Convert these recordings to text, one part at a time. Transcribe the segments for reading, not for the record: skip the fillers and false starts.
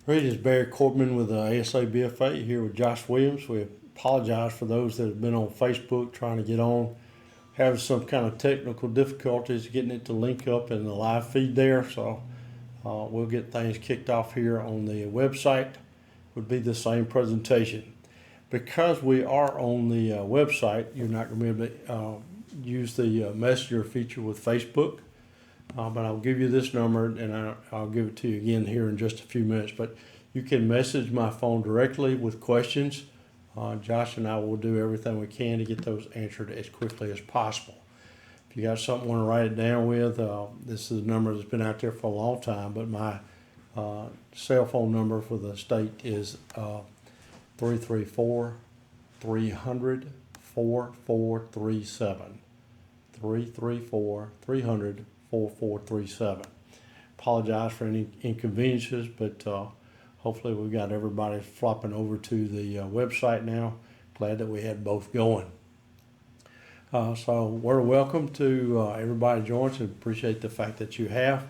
Great, it's Barry Corbin with ASABFA here with Josh Williams. We apologize for those that have been on Facebook trying to get on, having some kind of technical difficulties getting it to link up in the live feed there. So we'll get things kicked off here on the website. Would be the same presentation. Because we are on the website, you're not going to be able to use the messenger feature with Facebook. But I'll give you this number, and I'll give it to you again here in just a few minutes. But you can message my phone directly with questions. Josh and I will do everything we can to get those answered as quickly as possible. If you got something you want to write it down with, this is a number that's been out there for a long time, but my cell phone number for the state is 334-300-4437. 334-300-4437. Apologize for any inconveniences, but hopefully we've got everybody flopping over to the website now. Glad that we had both going. So we're welcome to everybody joins, and appreciate the fact that you have.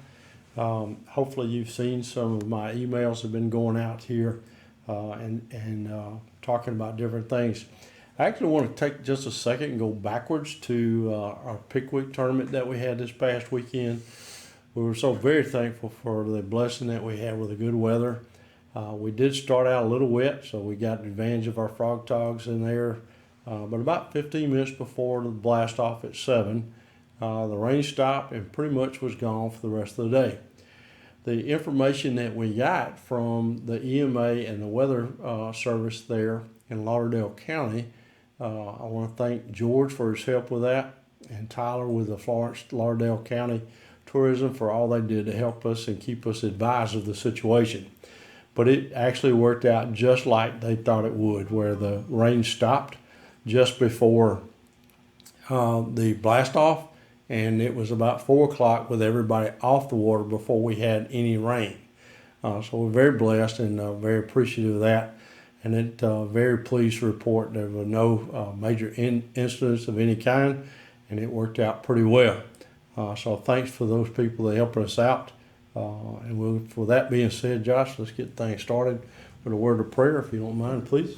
Hopefully you've seen some of my emails have been going out here and talking about different things. I actually want to take just a second and go backwards to our Pickwick tournament that we had this past weekend. We were so very thankful for the blessing that we had with the good weather. We did start out a little wet, so we got advantage of our frog togs in there. But about 15 minutes before the blast off at 7, the rain stopped and pretty much was gone for the rest of the day. The information that we got from the EMA and the weather service there in Lauderdale County, I want to thank George for his help with that, and Tyler with the Florence Lauderdale County Tourism for all they did to help us and keep us advised of the situation. But it actually worked out just like they thought it would, where the rain stopped just before the blast off, and it was about 4 o'clock with everybody off the water before we had any rain. So we're very blessed and very appreciative of that. And very pleased to report there were no major incidents of any kind, and it worked out pretty well. So thanks for those people that helped us out. For that being said, Josh, let's get things started with a word of prayer, if you don't mind, please.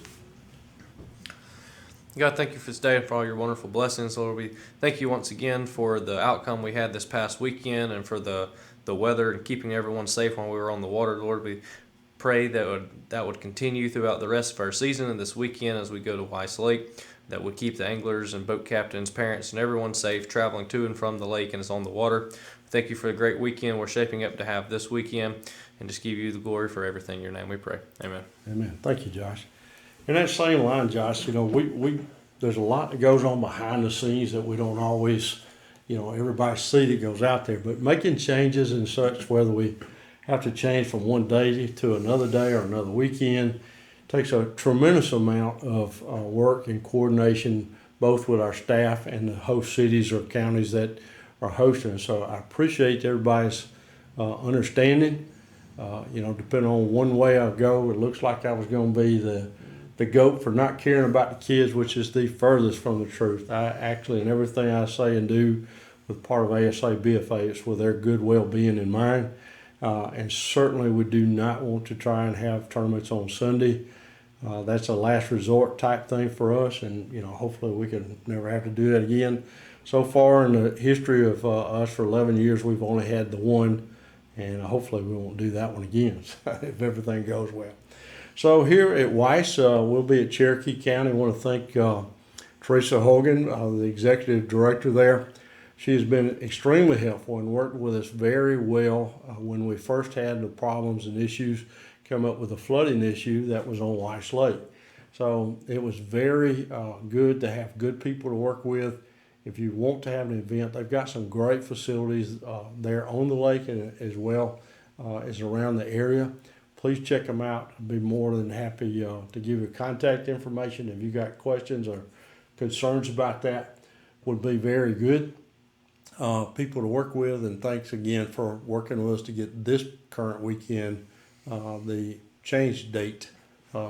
God, thank you for this day and for all your wonderful blessings. Lord, we thank you once again for the outcome we had this past weekend and for the weather and keeping everyone safe when we were on the water. Lord, we pray that would continue throughout the rest of our season and this weekend as we go to Weiss Lake, that would keep the anglers and boat captains, parents, and everyone safe traveling to and from the lake and is on the water. Thank you for the great weekend we're shaping up to have this weekend, and just give you the glory for everything. In your name we pray. Amen. Amen. Thank you, Josh. In that same line, Josh, we there's a lot that goes on behind the scenes that we don't always, everybody see that goes out there. But making changes and such, whether we have to change from one day to another day or another weekend, takes a tremendous amount of work and coordination, both with our staff and the host cities or counties that are hosting. So I appreciate everybody's understanding. Depending on one way I go, it looks like I was going to be the goat for not caring about the kids, which is the furthest from the truth. I actually, in everything I say and do with part of ASABFA, it's with their good well-being in mind. And certainly we do not want to try and have tournaments on Sunday. That's a last resort type thing for us, and hopefully we can never have to do that again. So far in the history of us for 11 years, we've only had the one, and hopefully we won't do that one again if everything goes well. So here at Weiss, we'll be at Cherokee County. I want to thank Teresa Hogan, the executive director there. She has been extremely helpful and worked with us very well when we first had the problems and issues come up with the flooding issue that was on Weiss Lake. So it was very good to have good people to work with. If you want to have an event, they've got some great facilities there on the lake and as well as around the area. Please check them out. I'd be more than happy to give you contact information. If you got questions or concerns about that, would be very good. People to work with, and thanks again for working with us to get this current weekend, the change date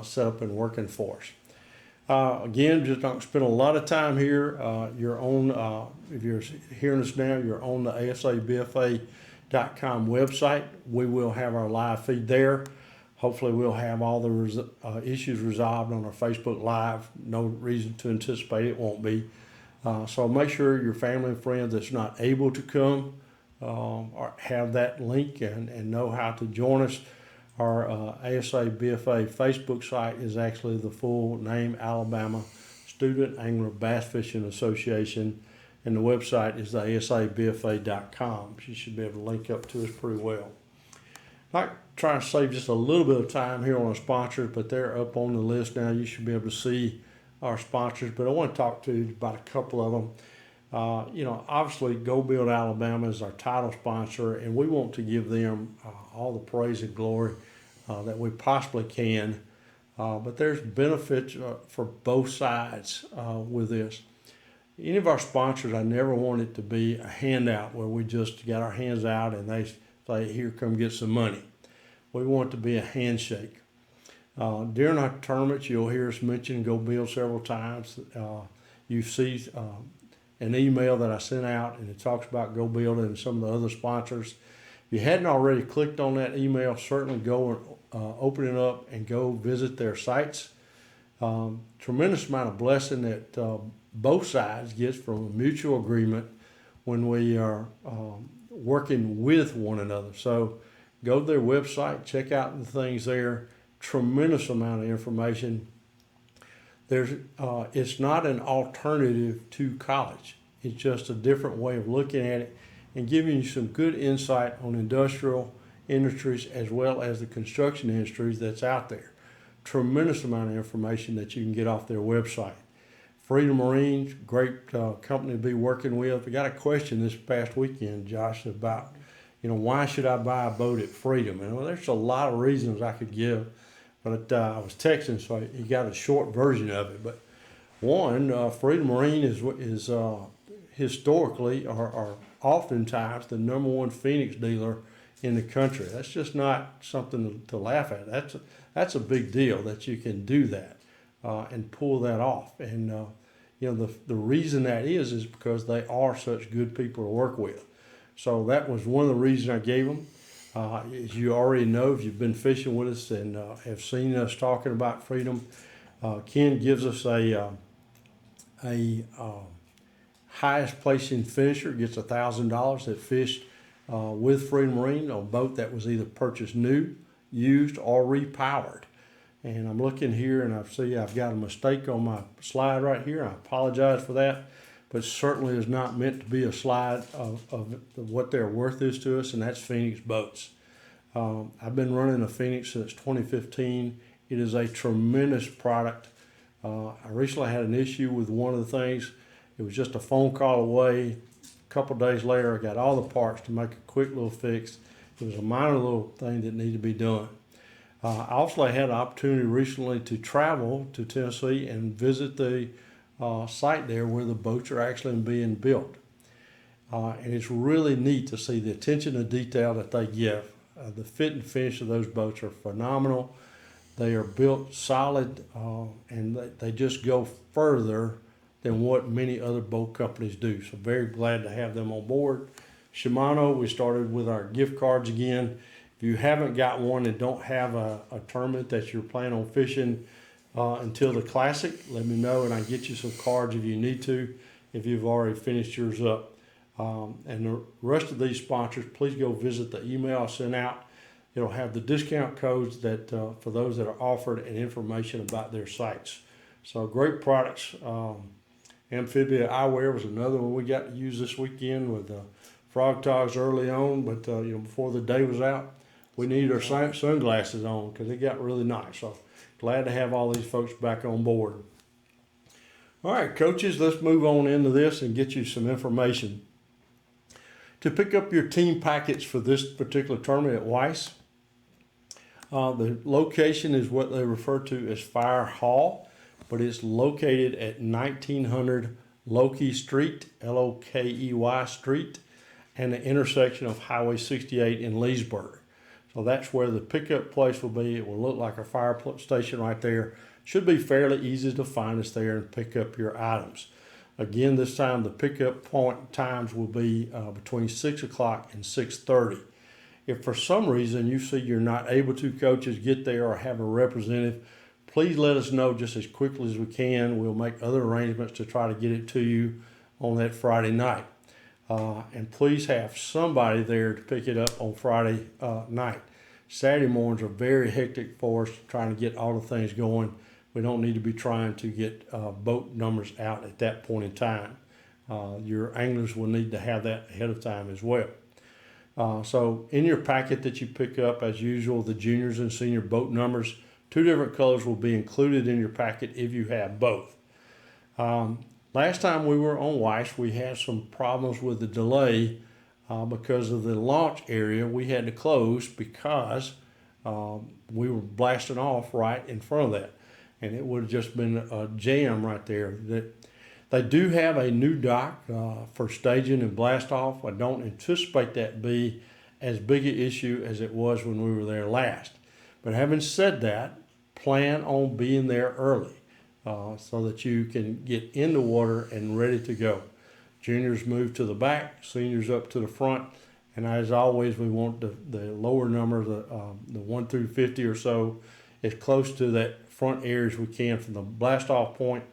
set up and working for us. Again, just don't spend a lot of time here. You're on, if you're hearing us now, you're on the ASABFA.com website. We will have our live feed there. Hopefully we'll have all the issues resolved on our Facebook Live. No reason to anticipate it won't be. So make sure your family and friends that's not able to come or have that link and know how to join us. Our ASABFA Facebook site is actually the full name, Alabama Student Angler Bass Fishing Association, and the website is the asabfa.com. You should be able to link up to us pretty well. I try to save just a little bit of time here on our sponsors, but they're up on the list now. You should be able to see our sponsors, but I want to talk to you about a couple of them. Obviously, Go Build Alabama is our title sponsor, and we want to give them all the praise and glory that we possibly can. But there's benefits for both sides with this. Any of our sponsors, I never want it to be a handout where we just got our hands out and they say, here, come get some money. We want it to be a handshake. During our tournaments, you'll hear us mention Go Build several times. You see an email that I sent out, and it talks about Go Build and some of the other sponsors. If you hadn't already clicked on that email, certainly go and open it up and go visit their sites. Tremendous amount of blessing that both sides gets from a mutual agreement when we are working with one another. So go to their website, check out the things there. Tremendous amount of information. It's not an alternative to college. It's just a different way of looking at it and giving you some good insight on industrial industries as well as the construction industries that's out there. Tremendous amount of information that you can get off their website. Freedom Marine, great company to be working with. We got a question this past weekend, Josh, about, why should I buy a boat at Freedom? And there's a lot of reasons I could give, but I was texting, so you got a short version of it. But one, Freedom Marine is historically or oftentimes the number one Phoenix dealer in the country. That's just not something to laugh at. That's a big deal that you can do that and pull that off. And the reason that is because they are such good people to work with. So that was one of the reasons I gave them. As you already know, if you've been fishing with us and have seen us talking about Freedom, Ken gives us a highest placing finisher, gets $1,000 that fished with Freedom Marine on a boat that was either purchased new, used, or repowered. And I'm looking here and I see I've got a mistake on my slide right here. I apologize for that, but certainly is not meant to be a slide of what their worth is to us, and that's Phoenix boats. I've been running a Phoenix since 2015. It is a tremendous product. I recently had an issue with one of the things. It was just a phone call away. A couple of days later, I got all the parts to make a quick little fix. It was a minor little thing that needed to be done. I also had an opportunity recently to travel to Tennessee and visit the site there where the boats are actually being built. And it's really neat to see the attention to detail that they give. The fit and finish of those boats are phenomenal. They are built solid and they just go further than what many other boat companies do. So very glad to have them on board. Shimano, we started with our gift cards again. If you haven't got one and don't have a tournament that you're planning on fishing until the Classic, let me know and I get you some cards if you need to, if you've already finished yours up. And the rest of these sponsors, please go visit the email I sent out. It'll have the discount codes that for those that are offered and information about their sites. So great products. Amphibia Eyewear was another one we got to use this weekend with Frog Togs early on, but before the day was out, we needed our sunglasses on because it got really nice. So glad to have all these folks back on board. All right, coaches, let's move on into this and get you some information. To pick up your team packets for this particular tournament at Weiss, the location is what they refer to as Fire Hall, but it's located at 1900 Lokey Street, Lokey Street, and the intersection of Highway 68 in Leesburg. So that's where the pickup place will be. It will look like a fire station right there. Should be fairly easy to find us there and pick up your items. Again, this time the pickup point times will be between 6 o'clock and 6:30. If for some reason you see you're not able to, coaches, get there or have a representative, please let us know just as quickly as we can. We'll make other arrangements to try to get it to you on that Friday night. And please have somebody there to pick it up on Friday night. Saturday mornings are very hectic for us trying to get all the things going. We don't need to be trying to get boat numbers out at that point in time. Your anglers will need to have that ahead of time as well. So in your packet that you pick up, as usual, the juniors and senior boat numbers, 2 different colors will be included in your packet if you have both. Last time we were on Weiss, we had some problems with the delay because of the launch area. We had to close because we were blasting off right in front of that, and it would have just been a jam right there. They do have a new dock for staging and blast off. I don't anticipate that be as big an issue as it was when we were there last. But having said that, plan on being there early so that you can get in the water and ready to go. Juniors move to the back, seniors up to the front, and as always, we want the lower number, the 1 through 50 or so, as close to that front area as we can from the blast off point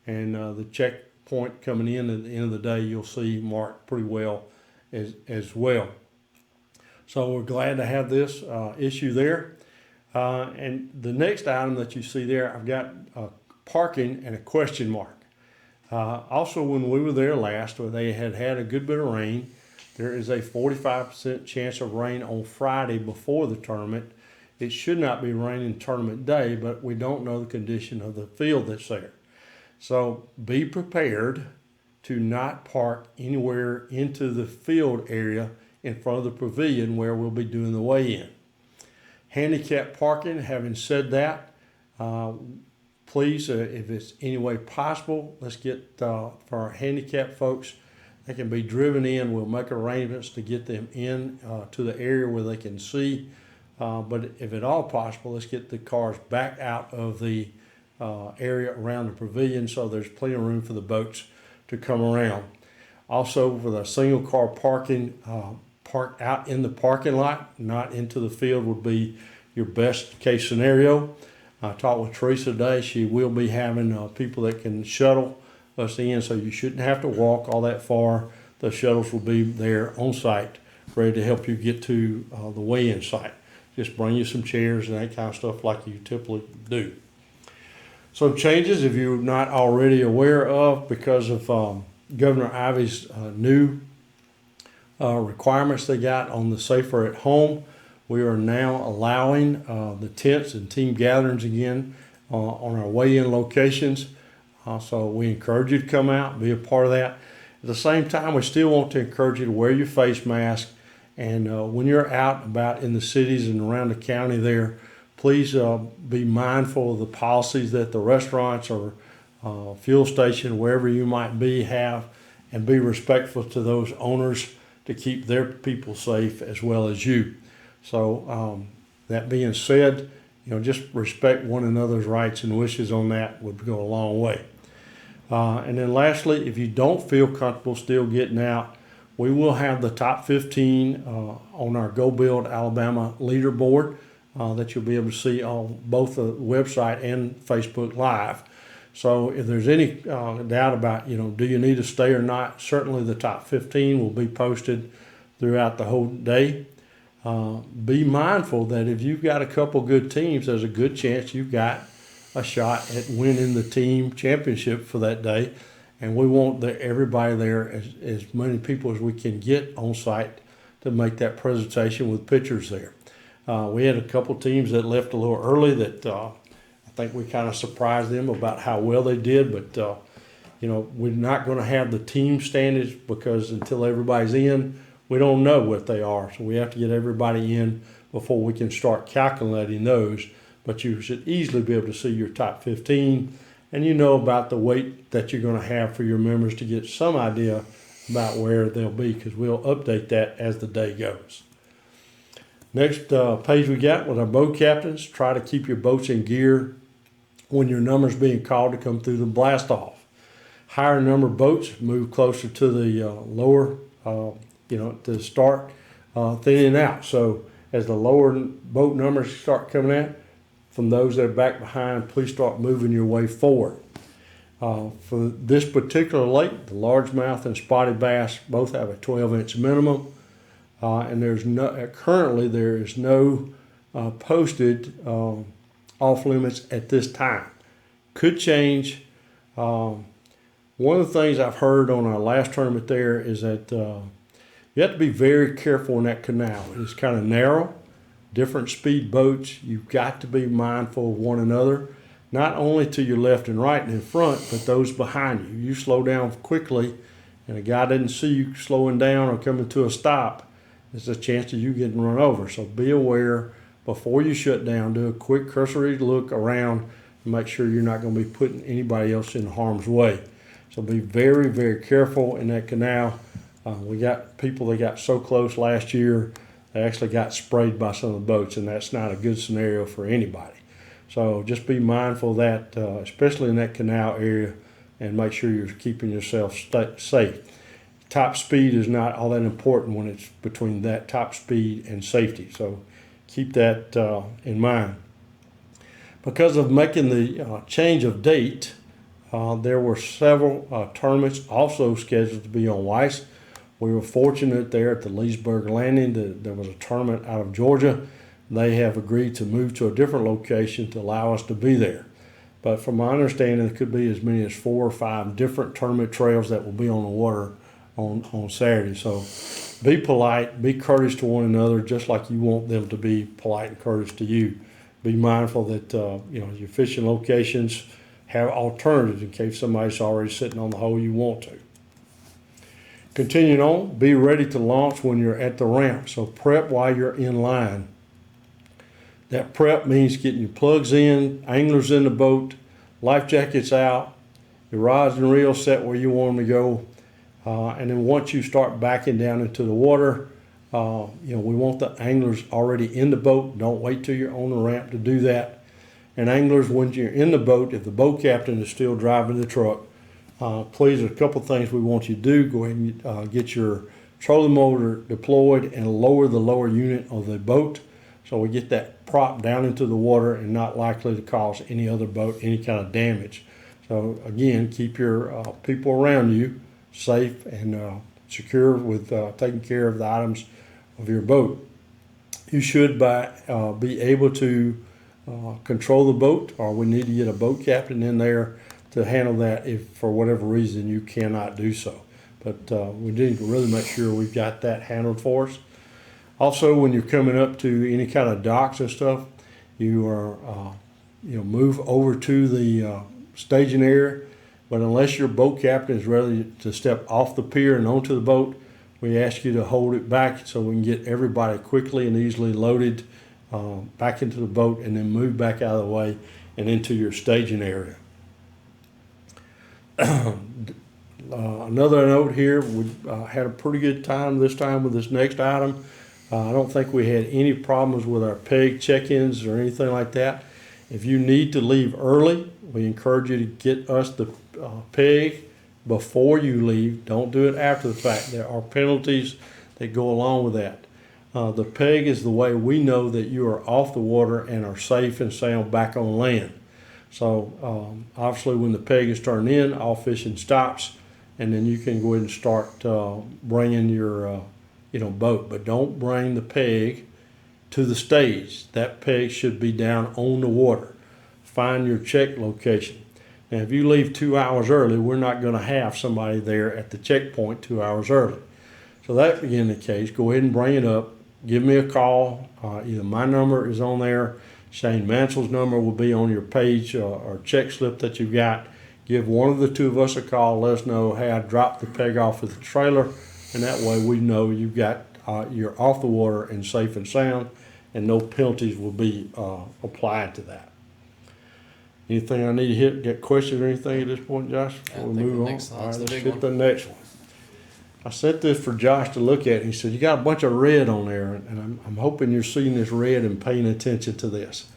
and the checkpoint coming in. At the end of the day, you'll see marked pretty well as well. So we're glad to have this issue there. And the next item that you see there, I've got parking and a question mark. Also, when we were there last, where they had a good bit of rain, there is a 45% chance of rain on Friday before the tournament. It should not be raining tournament day, but we don't know the condition of the field that's there. So be prepared to not park anywhere into the field area in front of the pavilion where we'll be doing the weigh-in. Handicapped parking, having said that, please, if it's any way possible, let's get, for our handicapped folks, they can be driven in. We'll make arrangements to get them in to the area where they can see. But if at all possible, let's get the cars back out of the area around the pavilion so there's plenty of room for the boats to come around. Also, for the single car parking, park out in the parking lot, not into the field, would be your best case scenario. I talked with Teresa today. She will be having people that can shuttle us in, so you shouldn't have to walk all that far. The shuttles will be there on site, ready to help you get to the weigh-in site. Just bring you some chairs and that kind of stuff like you typically do. Some changes, if you're not already aware of, because of Governor Ivey's new requirements they got on the Safer at Home. We are now allowing the tents and team gatherings again on our weigh-in locations. So we encourage you to come out, be a part of that. At the same time, we still want to encourage you to wear your face mask. And when you're out and about in the cities and around the county there, please be mindful of the policies that the restaurants or fuel station, wherever you might be, have, and be respectful to those owners to keep their people safe as well as you. So that being said, just respect one another's rights and wishes on that would go a long way. And then lastly, if you don't feel comfortable still getting out, we will have the top 15 on our Go Build Alabama leaderboard that you'll be able to see on both the website and Facebook Live. So if there's any doubt about, do you need to stay or not, certainly the top 15 will be posted throughout the whole day. Be mindful that if you've got a couple good teams, there's a good chance you've got a shot at winning the team championship for that day. And we want everybody there, as many people as we can get on site to make that presentation with pictures there. We had a couple teams that left a little early that I think we kind of surprised them about how well they did. But, we're not going to have the team standards because until everybody's in, we don't know what they are. So we have to get everybody in before we can start calculating those. But you should easily be able to see your top 15. And about the weight that you're going to have for your members to get some idea about where they'll be, because we'll update that as the day goes. Next page we got with our boat captains. Try to keep your boats in gear when your number's being called to come through the blast off. Higher number boats move closer to the lower, to start thinning out. So as the lower boat numbers start coming out, from those that are back behind, please start moving your way forward. For this particular lake, the largemouth and spotted bass both have a 12-inch minimum, and currently there is no posted off limits at this time. Could change. One of the things I've heard on our last tournament there is that you have to be very careful in that canal. It's kind of narrow, different speed boats. You've got to be mindful of one another, not only to your left and right and in front, but those behind you. You slow down quickly, and a guy didn't see you slowing down or coming to a stop, there's a chance of you getting run over. So be aware before you shut down. Do a quick cursory look around and make sure you're not going to be putting anybody else in harm's way. So be very, very careful in that canal. We got people that got so close last year, they actually got sprayed by some of the boats, and that's not a good scenario for anybody. So just be mindful of that, especially in that canal area, and make sure you're keeping yourself safe. Top speed is not all that important when it's between that top speed and safety. So keep that in mind. Because of making the change of date, there were several tournaments also scheduled to be on Weiss. We were fortunate there at the Leesburg Landing that there was a tournament out of Georgia. They have agreed to move to a different location to allow us to be there. But from my understanding, there could be as many as 4 or 5 different tournament trails that will be on the water on Saturday. So be polite, be courteous to one another, just like you want them to be polite and courteous to you. Be mindful that your fishing locations have alternatives in case somebody's already sitting on the hole you want to. Continuing on, be ready to launch when you're at the ramp. So prep while you're in line. That prep means getting your plugs in, anglers in the boat, life jackets out, your rods and reels set where you want them to go. And then once you start backing down into the water, we want the anglers already in the boat. Don't wait till you're on the ramp to do that. And anglers, when you're in the boat, if the boat captain is still driving the truck, please, there's a couple things we want you to do. Go ahead and get your trolling motor deployed and lower the lower unit of the boat so we get that prop down into the water and not likely to cause any other boat any kind of damage. So again, keep your people around you safe and secure with taking care of the items of your boat. You should be able to control the boat, or we need to get a boat captain in there to handle that if for whatever reason you cannot do so. But we need to really make sure we've got that handled for us. Also, when you're coming up to any kind of docks and stuff, you are move over to the staging area. But unless your boat captain is ready to step off the pier and onto the boat, we ask you to hold it back so we can get everybody quickly and easily loaded back into the boat and then move back out of the way and into your staging area. Another note here, we had a pretty good time this time with this next item. I don't think we had any problems with our peg check-ins or anything like that. If you need to leave early, we encourage you to get us the peg before you leave. Don't do it after the fact. There are penalties that go along with that. The peg is the way we know that you are off the water and are safe and sound back on land. So obviously when the peg is turned in, all fishing stops, and then you can go ahead and start bringing your boat. But don't bring the peg to the stage. That peg should be down on the water. Find your check location. Now if you leave 2 hours early, we're not going to have somebody there at the checkpoint 2 hours early. So that being the case, go ahead and bring it up. Give me a call. Either my number is on there, Shane Mansell's number will be on your page or check slip that you've got. Give one of the two of us a call. Let us know, hey, I dropped the peg off at the trailer, and that way we know you've got you're off the water and safe and sound, and no penalties will be applied to that. Anything I need to hit? Get questions or anything at this point, Josh? Before we move on. All right, let's hit the next one. I sent this for Josh to look at. He said, you got a bunch of red on there, and I'm hoping you're seeing this red and paying attention to this.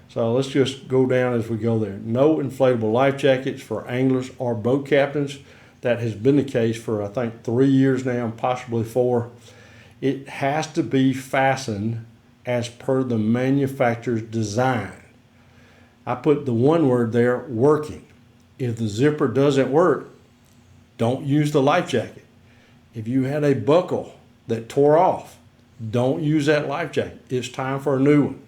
So let's just go down as we go there. No inflatable life jackets for anglers or boat captains. That has been the case for, I think, 3 years now, possibly 4. It has to be fastened as per the manufacturer's design. I put the one word there, working. If the zipper doesn't work, don't use the life jacket. If you had a buckle that tore off, don't use that life jacket. It's time for a new one.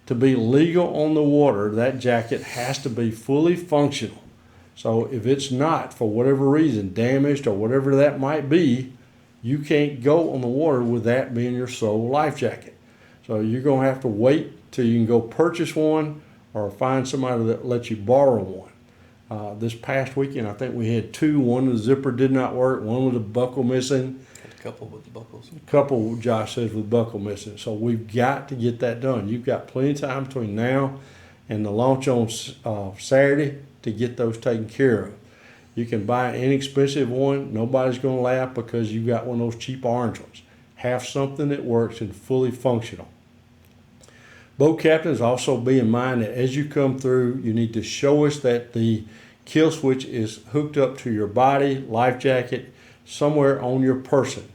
To be legal on the water, that jacket has to be fully functional. So if it's not, for whatever reason, damaged or whatever that might be, you can't go on the water with that being your sole life jacket. So you're going to have to wait till you can go purchase one or find somebody that lets you borrow one. This past weekend, I think we had two. One, the zipper did not work. One with a buckle missing. A couple with the buckles. A couple, Josh says, with buckle missing. So we've got to get that done. You've got plenty of time between now and the launch on Saturday to get those taken care of. You can buy an inexpensive one. Nobody's going to laugh because you got one of those cheap orange ones. Have something that works and fully functional. Boat captains, also be in mind that as you come through, you need to show us that the kill switch is hooked up to your body, life jacket, somewhere on your person.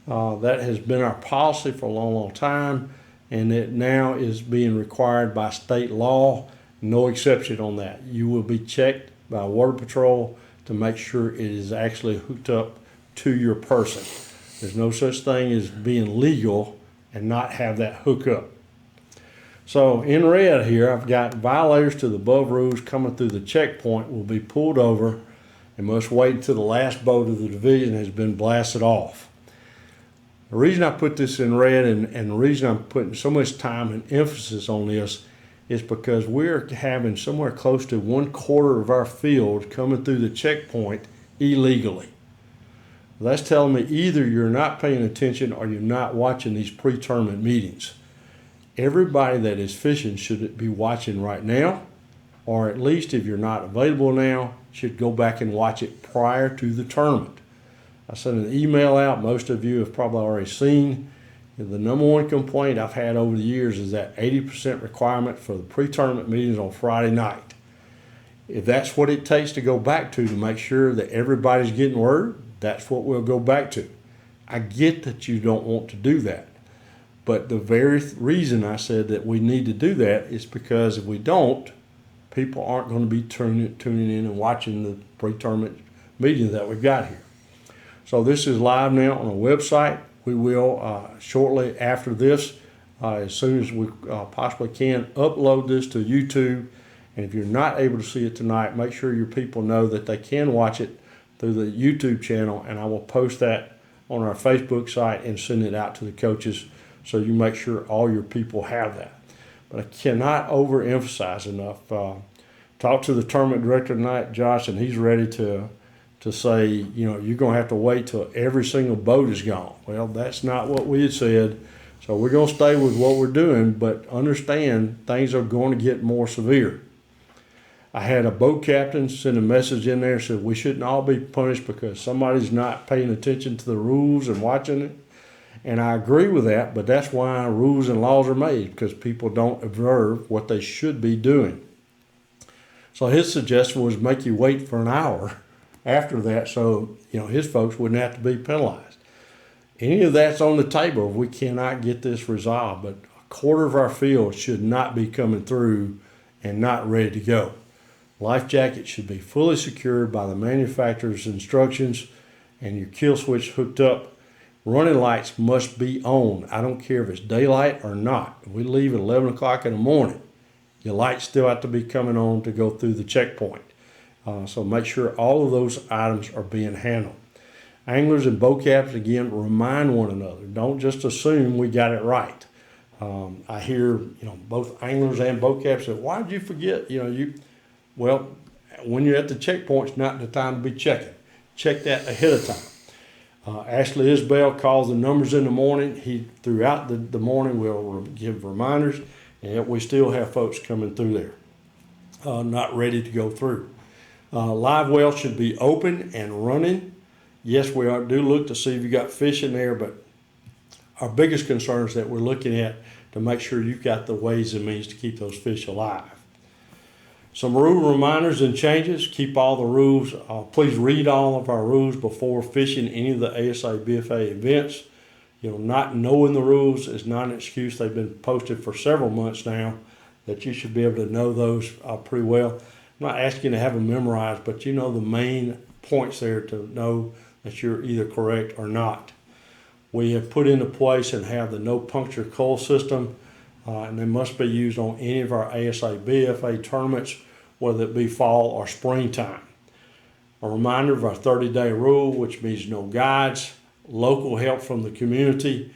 That has been our policy for a long, long time, and it now is being required by state law. No exception on that. You will be checked by Water Patrol to make sure it is actually hooked up to your person. There's no such thing as being legal and not have that hook up. So in red here, I've got violators to the above rules coming through the checkpoint will be pulled over and must wait until the last boat of the division has been blasted off. The reason I put this in red and the reason I'm putting so much time and emphasis on this is because we're having somewhere close to 1/4 of our field coming through the checkpoint illegally. That's telling me either you're not paying attention or you're not watching these pre-tournament meetings. Everybody that is fishing should be watching right now, or at least if you're not available now, should go back and watch it prior to the tournament. I sent an email out. Most of you have probably already seen. The number one complaint I've had over the years is that 80% requirement for the pre-tournament meetings on Friday night. If that's what it takes to go back to make sure that everybody's getting word, that's what we'll go back to. I get that you don't want to do that. But the very reason I said that we need to do that is because if we don't, people aren't going to be tuning in and watching the pre-tournament meetings that we've got here. So this is live now on a website. We will, shortly after this, as soon as we possibly can, upload this to YouTube. And if you're not able to see it tonight, make sure your people know that they can watch it through the YouTube channel. And I will post that on our Facebook site and send it out to the coaches so you make sure all your people have that. But I cannot overemphasize enough. Talked to the tournament director tonight, Josh, and he's ready to say, you know, you're going to have to wait till every single boat is gone. Well, that's not what we had said. So we're going to stay with what we're doing, but understand things are going to get more severe. I had a boat captain send a message in there and said we shouldn't all be punished because somebody's not paying attention to the rules and watching it. And I agree with that, but that's why rules and laws are made, because people don't observe what they should be doing. So his suggestion was make you wait for an hour after that so, you know, his folks wouldn't have to be penalized. Any of that's on the table if we cannot get this resolved, but 1/4 of our field should not be coming through and not ready to go. Life jacket should be fully secured by the manufacturer's instructions and your kill switch hooked up. Running lights must be on. I don't care if it's daylight or not. If we leave at 11 o'clock in the morning, your lights still have to be coming on to go through the checkpoint. So make sure all of those items are being handled. Anglers and boat captains, again, remind one another. Don't just assume we got it right. I hear, you know, both anglers and boat captains say, why did you forget? Well, when you're at the checkpoint, it's not the time to be checking. Check that ahead of time. Ashley Isbell calls the numbers in the morning. He, throughout the morning, will give reminders, and yet we still have folks coming through there, not ready to go through. Live well should be open and running. Yes, we do look to see if you got fish in there, but our biggest concern is that we're looking at to make sure you've got the ways and means to keep those fish alive. Some rule reminders and changes. Keep all the rules. Please read all of our rules before fishing any of the ASABFA events. Not knowing the rules is not an excuse. They've been posted for several months now, that you should be able to know those pretty well. I'm not asking you to have them memorized, but the main points there to know that you're either correct or not. We have put into place and have the no puncture coil system, and they must be used on any of our ASABFA tournaments, whether it be fall or springtime. A reminder of our 30-day rule, which means no guides, local help from the community.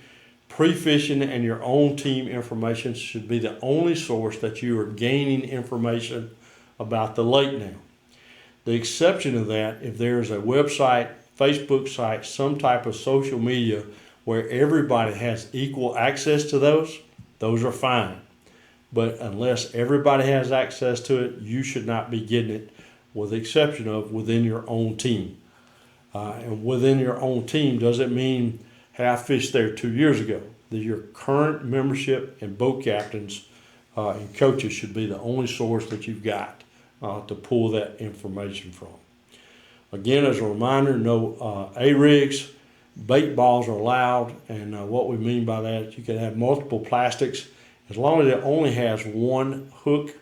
Pre-fishing and your own team information should be the only source that you are gaining information about the lake now. The exception of that, if there's a website, Facebook site, some type of social media where everybody has equal access to those are fine. But unless everybody has access to it, you should not be getting it, with the exception of within your own team. And within your own team doesn't mean, hey, I fished there 2 years ago. Your current membership and boat captains and coaches should be the only source that you've got to pull that information from. Again, as a reminder, no A-rigs, bait balls are allowed, and what we mean by that, you can have multiple plastics as long as it only has one hook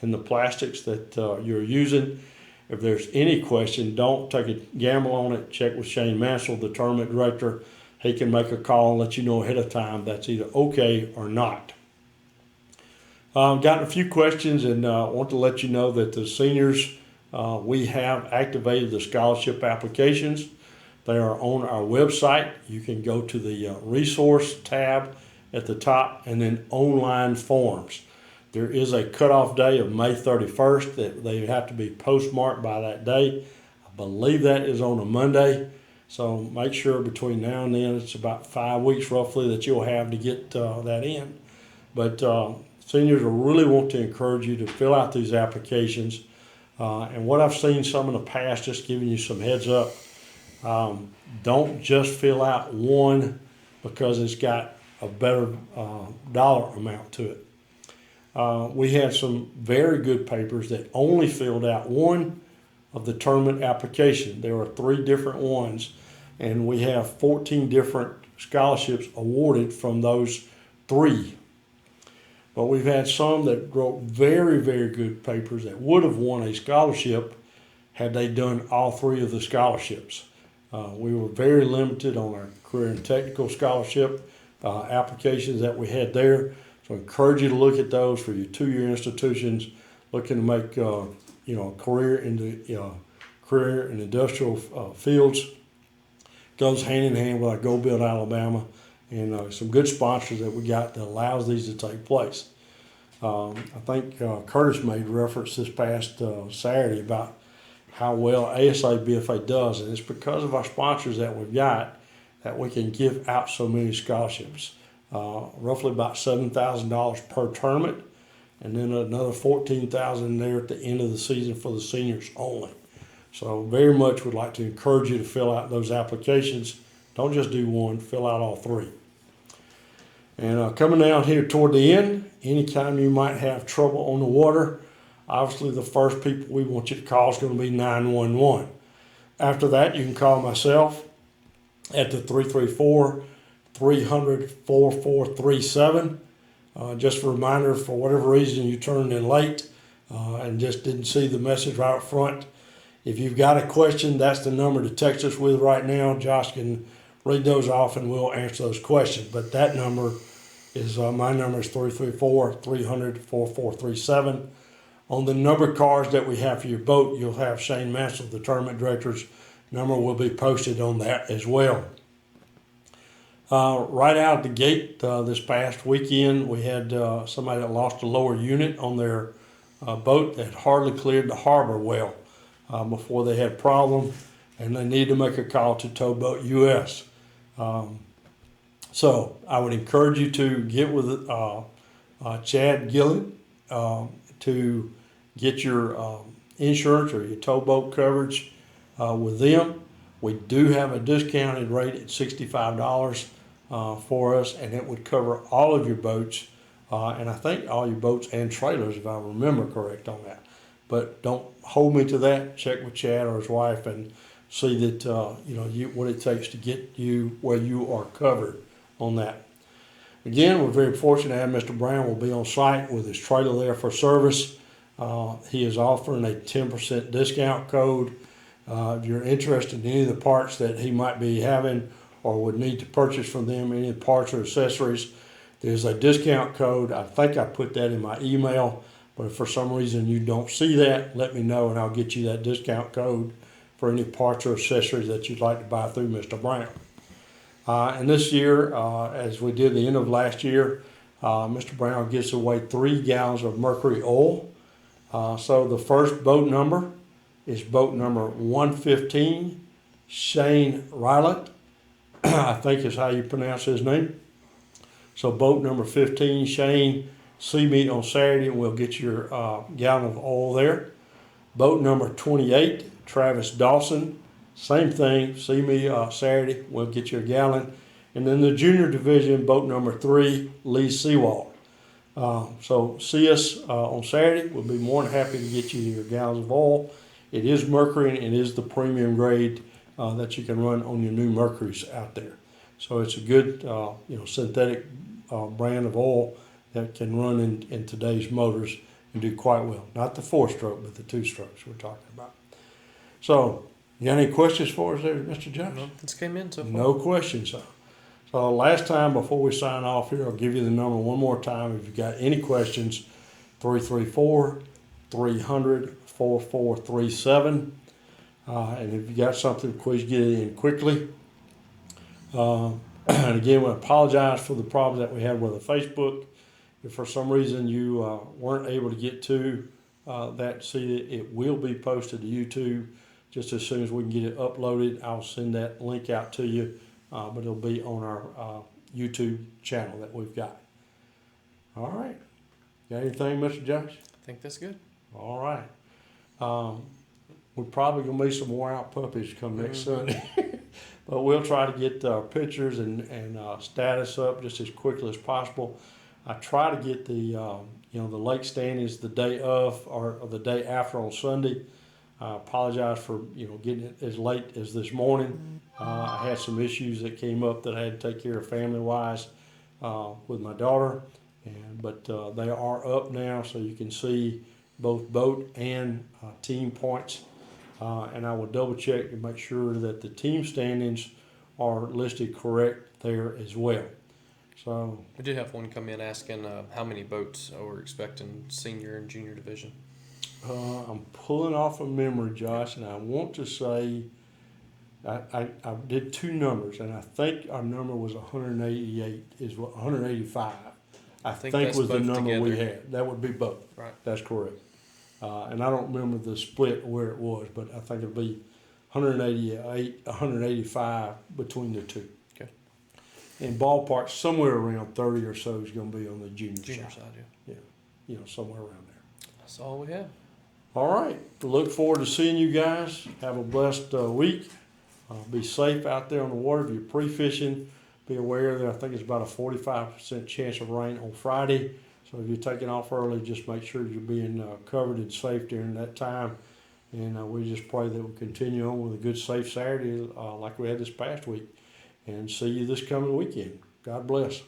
in the plastics that you're using. If there's any question, don't take a gamble on it. Check with Shane Mansell, the tournament director. He can make a call and let you know ahead of time that's either okay or not. Gotten a few questions, and want to let you know that the seniors, we have activated the scholarship applications. They are on our website. You can go to the resource tab at the top and then online forms. There is a cutoff day of May 31st that they have to be postmarked by that day. I believe that is on a Monday. So make sure between now and then, it's about 5 weeks roughly that you'll have to get that in. But seniors will really want to encourage you to fill out these applications. And what I've seen some in the past, just giving you some heads up, don't just fill out one because it's got a better dollar amount to it. We had some very good papers that only filled out one of the tournament application. There are 3 different ones, and we have 14 different scholarships awarded from those 3. But we've had some that wrote very, very good papers that would have won a scholarship had they done all 3 of the scholarships. We were very limited on our career and technical scholarship applications that we had there. So I encourage you to look at those for your 2-year institutions looking to make a career in industrial fields. Goes hand in hand with our Go Build Alabama and some good sponsors that we got that allows these to take place. I think Curtis made reference this past Saturday about how well ASABFA does, and it's because of our sponsors that we've got that we can give out so many scholarships. Roughly about $7,000 per tournament, and then another $14,000 there at the end of the season for the seniors only. So very much would like to encourage you to fill out those applications. Don't just do one, fill out all 3. And coming down here toward the end, anytime you might have trouble on the water, obviously the first people we want you to call is going to be 911. After that, you can call myself at the 334-300-4437. Just a reminder, for whatever reason you turned in late and just didn't see the message right up front. If you've got a question, that's the number to text us with right now. Josh can read those off and we'll answer those questions. But that number is, my number is 334-300-4437. On the number cards that we have for your boat, you'll have Shane Mansell, the tournament director's number, will be posted on that as well. Right out of the gate this past weekend, we had somebody that lost a lower unit on their boat that hardly cleared the harbor well before they had a problem, and they need to make a call to Towboat US. So I would encourage you to get with Chad Gillen to get your insurance or your towboat coverage with them. We do have a discounted rate at $65 for us, and it would cover all of your boats, and I think all your boats and trailers, if I remember correct on that. But don't hold me to that. Check with Chad or his wife and see that what it takes to get you where you are covered on that. Again, we're very fortunate to have Mr. Brown will be on site with his trailer there for service. He is offering a 10% discount code. If you're interested in any of the parts that he might be having or would need to purchase from them, any parts or accessories, there's a discount code. I think I put that in my email, but if for some reason you don't see that, let me know and I'll get you that discount code for any parts or accessories that you'd like to buy through Mr. Brown. And this year, as we did the end of last year, Mr. Brown gives away 3 gallons of mercury oil. So the first boat number is boat number 115, Shane Rylant, I think is how you pronounce his name. So boat number 15, Shane, see me on Saturday and we'll get your gallon of oil there. Boat number 28, Travis Dawson, same thing, see me Saturday, we'll get you a gallon. And then the junior division, boat number 3, Lee Seawald. So see us on Saturday. We'll be more than happy to get you your gallons of oil. It is mercury and it is the premium grade that you can run on your new Mercuries out there. So it's a good synthetic brand of oil that can run in today's motors and do quite well. Not the 4-stroke, but the 2-strokes we're talking about. So, you got any questions for us there, Mr. Jones? No, this came in so far. No questions, sir. So last time before we sign off here, I'll give you the number one more time. If you've got any questions, 334-300-4437. And if you got something, please get it in quickly. And again, we apologize for the problems that we had with the Facebook. If for some reason you weren't able to get to that, see it will be posted to YouTube just as soon as we can get it uploaded. I'll send that link out to you, but it'll be on our YouTube channel that we've got. All right. Got anything, Mr. Josh? I think that's good. All right. We're probably going to be some wore out puppies come next Sunday. But we'll try to get pictures and status up just as quickly as possible. I try to get the the lake standings the day of or the day after on Sunday. I apologize for getting it as late as this morning. I had some issues that came up that I had to take care of family-wise with my daughter, but they are up now, so you can see both boat and team points. And I will double check to make sure that the team standings are listed correct there as well. So We did have one come in asking how many boats we're expecting senior and junior division. I'm pulling off of memory, Josh, and I want to say I did 2 numbers, and I think our number was 188. Is what 185. I think that's was the both number we together. had. That would be both. Right. That's correct. And I don't remember the split where it was, but I think it'll be 188, 185 between the two. Okay. And ballpark, somewhere around 30 or so is going to be on the junior side. side, yeah. Yeah, somewhere around there. That's all we have. All right. We look forward to seeing you guys. Have a blessed week. Be safe out there on the water. If you're pre-fishing, be aware that I think it's about a 45% chance of rain on Friday. So if you're taking off early, just make sure you're being covered and safe during that time. And we just pray that we'll continue on with a good, safe Saturday like we had this past week. And see you this coming weekend. God bless.